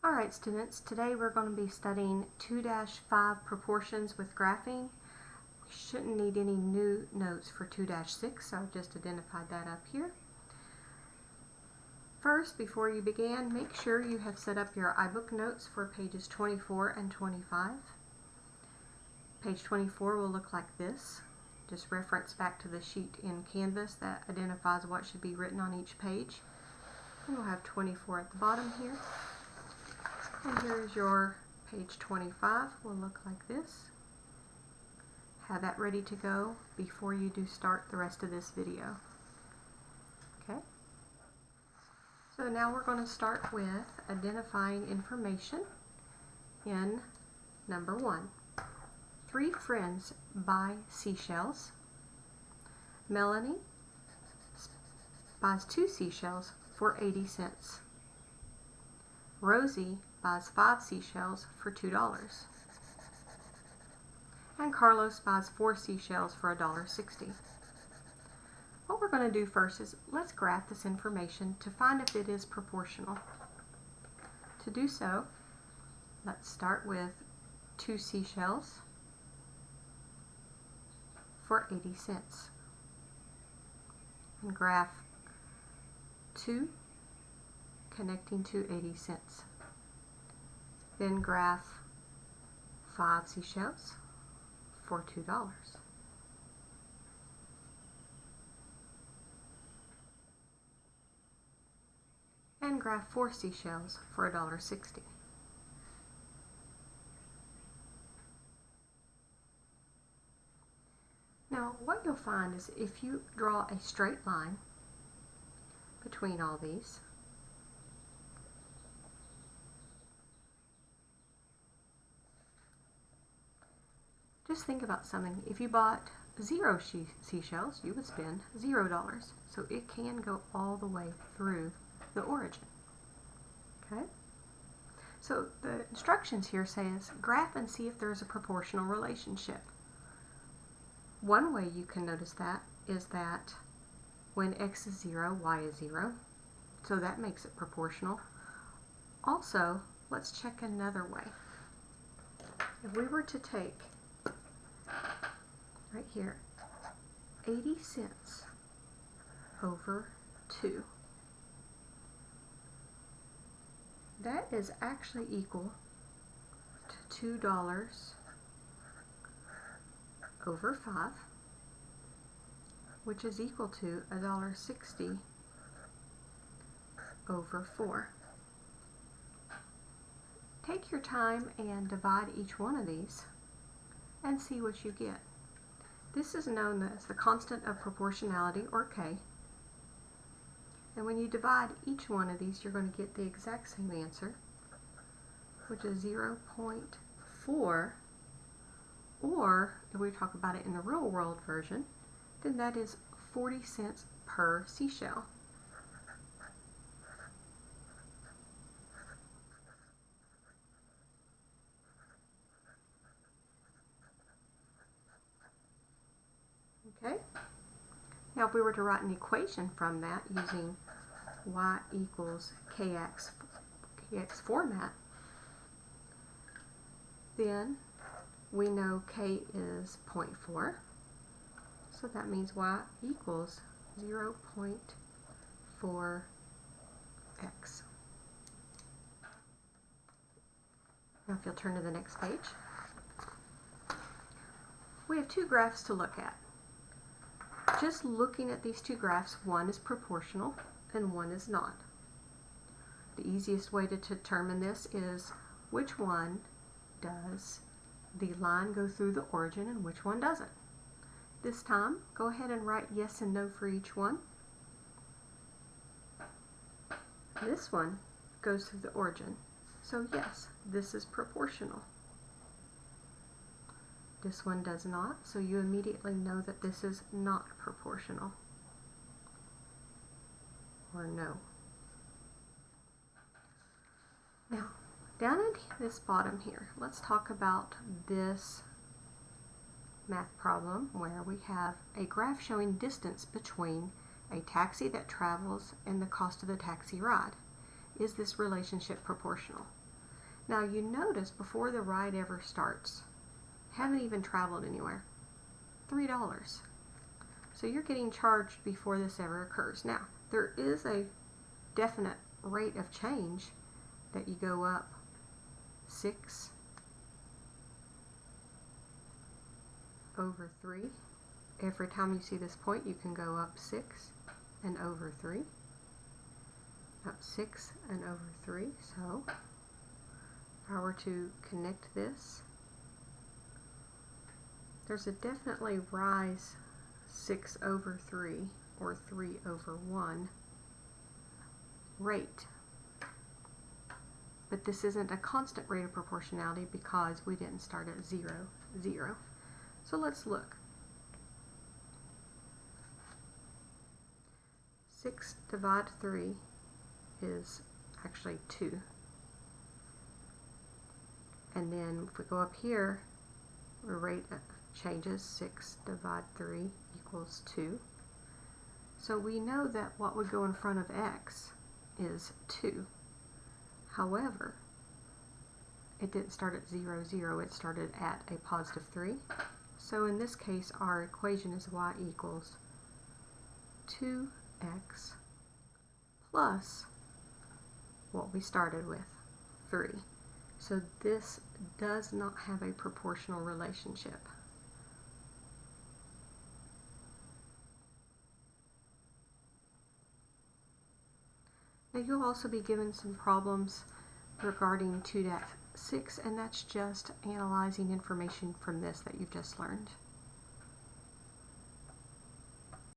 Alright students, today we're going to be studying 2-5 proportions with graphing. We shouldn't need any new notes for 2-6, so I've just identified that up here. First, before you begin, make sure you have set up your iBook notes for pages 24 and 25. Page 24 will look like this. Just reference back to the sheet in Canvas that identifies what should be written on each page. And we'll have 24 at the bottom here. And here's your page 25. Will look like this. Have that ready to go before you do start the rest of this video. Okay? So now we're going to start with identifying information in number 1. 3 friends buy seashells. Melanie buys 2 seashells for 80 cents. Rosie buys 5 seashells for $2. And Carlos buys 4 seashells for $1.60. What we're going to do first is let's graph this information to find if it is proportional. To do so, let's start with 2 seashells for 80 cents. And graph 2 connecting to 80 cents. Then graph 5 seashells for $2. And graph 4 seashells for $1.60. Now what you'll find is if you draw a straight line between all these, just think about something. If you bought 0 seashells, you would spend $0. So it can go all the way through the origin. Okay? So the instructions here says graph and see if there's a proportional relationship. One way you can notice that is that when x is 0, y is 0. So that makes it proportional. Also, let's check another way. If we were to take right here 80 cents over 2, that is actually equal to $2 over 5, which is equal to $1.60 over 4. Take your time and divide each one of these and see what you get. This is known as the constant of proportionality, or K. And when you divide each one of these, you're going to get the exact same answer, which is 0.4, or if we talk about it in the real world version, then that is 40 cents per seashell. Okay? Now if we were to write an equation from that using y equals kx format, then we know k is 0.4, so that means y equals 0.4x. Now if you'll turn to the next page, we have 2 graphs to look at. Just looking at these 2 graphs, one is proportional and one is not. The easiest way to determine this is which one does the line go through the origin and which one doesn't. This time, go ahead and write yes and no for each one. This one goes through the origin, so yes, this is proportional. This one does not, so you immediately know that this is not proportional, or no. Now, down in this bottom here, let's talk about this math problem where we have a graph showing distance between a taxi that travels and the cost of the taxi ride. Is this relationship proportional? Now you notice before the ride ever starts, haven't even traveled anywhere, $3. So you're getting charged before this ever occurs. Now, there is a definite rate of change that you go up 6 over 3. Every time you see this point, you can go up 6 and over 3. Up 6 and over 3. So, if I were to connect this, there's a definitely rise 6 over 3 or 3 over 1 rate. But this isn't a constant rate of proportionality because we didn't start at 0, 0. So let's look. 6 divided 3 is actually 2. And then if we go up here, the rate changes. 6 divided 3 equals 2. So we know that what would go in front of x is 2. However, it didn't start at 0, 0. It started at a positive 3. So in this case, our equation is y equals 2x plus what we started with, 3. So this does not have a proportional relationship. Now you'll also be given some problems regarding 2.6, and that's just analyzing information from this that you've just learned.